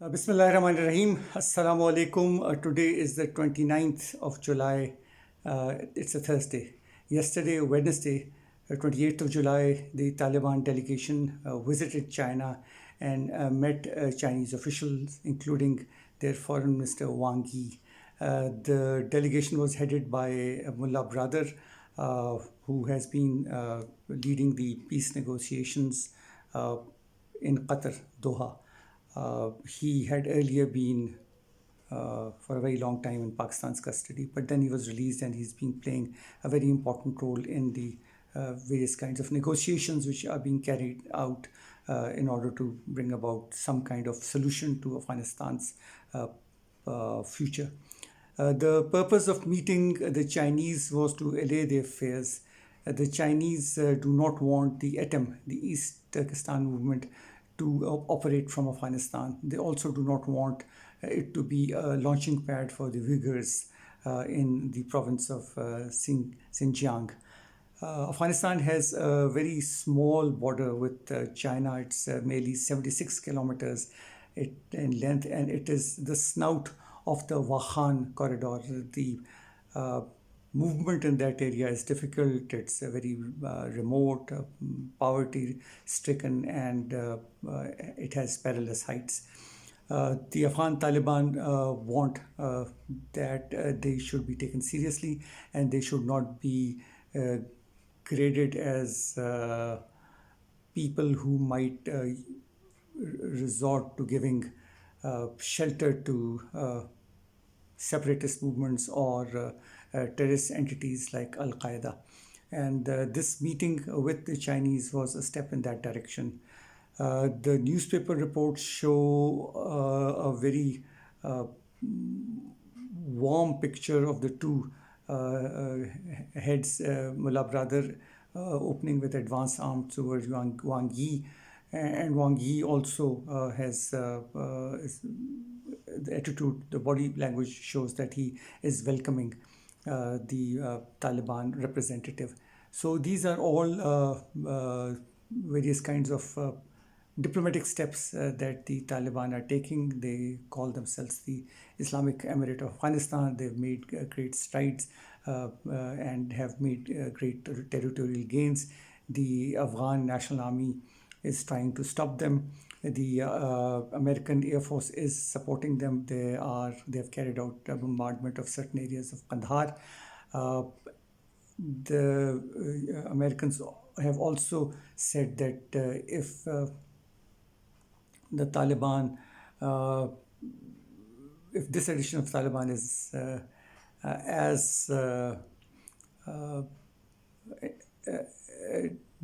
Bismillahirrahmanirrahim. Assalamu alaikum. Today is the 29th of July. It's a Thursday. Yesterday, Wednesday, 28th of July, the Taliban delegation visited China and met Chinese officials, including their Foreign Minister Wang Yi. The delegation was headed by a Mullah brother who has been leading the peace negotiations in Qatar, Doha. He had earlier been for a very long time in Pakistan's custody, but then he was released and he's been playing a very important role in the various kinds of negotiations which are being carried out in order to bring about some kind of solution to Afghanistan's future. The purpose of meeting the Chinese was to allay their fears. The Chinese do not want the ATEM, the East Turkestan movement, to operate from Afghanistan. They also do not want it to be a launching pad for the Uyghurs in the province of Xinjiang. Afghanistan has a very small border with China. It's merely 76 kilometers in length, and it is the snout of the Wakhan corridor. The movement in that area is difficult. It's very remote, poverty-stricken, and it has perilous heights. The Afghan Taliban want that they should be taken seriously and they should not be graded as people who might resort to giving shelter to separatist movements or terrorist entities like Al-Qaeda. And this meeting with the Chinese was a step in that direction. The newspaper reports show a very warm picture of the two heads, Mullah brother opening with advanced arms towards Wang Yi. And Wang Yi also has the attitude, the body language shows that he is welcoming the Taliban representative. So these are all various kinds of diplomatic steps that the Taliban are taking. They call themselves the Islamic Emirate of Afghanistan. They've made great strides and have made great territorial gains. The Afghan National Army is trying to stop them. The American Air Force is supporting them. They have carried out a bombardment of certain areas of Kandahar. The Americans have also said that if the Taliban, if this edition of Taliban is as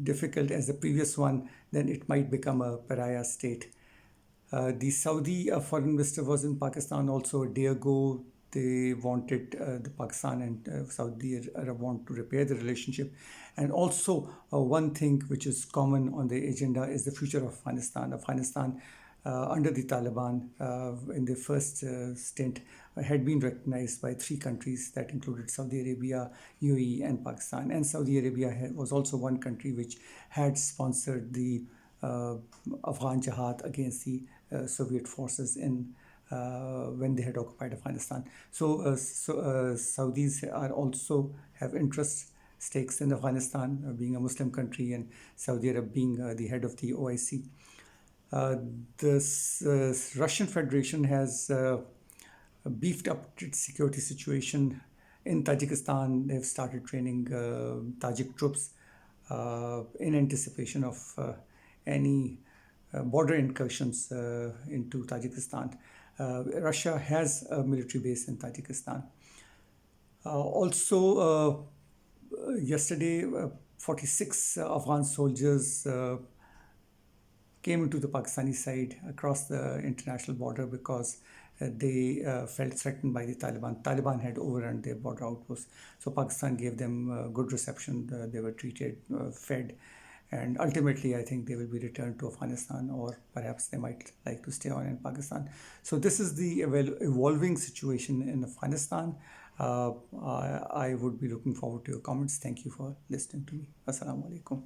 difficult as the previous one, then it might become a pariah state. The Saudi foreign minister was in Pakistan also a day ago. They wanted the Pakistan and Saudi Arab want to repair the relationship. And also one thing which is common on the agenda is the future of Afghanistan. Afghanistan under the Taliban in the first stint had been recognized by three countries that included Saudi Arabia, UAE and Pakistan. And Saudi Arabia was also one country which had sponsored the Afghan jihad against the Soviet forces in when they had occupied Afghanistan. So Saudis are also have interest stakes in Afghanistan, being a Muslim country, and Saudi Arab being the head of the OIC. The Russian Federation has beefed up its security situation. In Tajikistan, they've started training Tajik troops in anticipation of any border incursions into Tajikistan. Russia has a military base in Tajikistan. Also, yesterday, 46 Afghan soldiers came into the Pakistani side across the international border because they felt threatened by the Taliban. Taliban had overrun their border outposts. So Pakistan gave them good reception. They were treated, fed, and ultimately I think they will be returned to Afghanistan, or perhaps they might like to stay on in Pakistan. So this is the evolving situation in Afghanistan. I would be looking forward to your comments. Thank you for listening to me. Assalamu alaikum.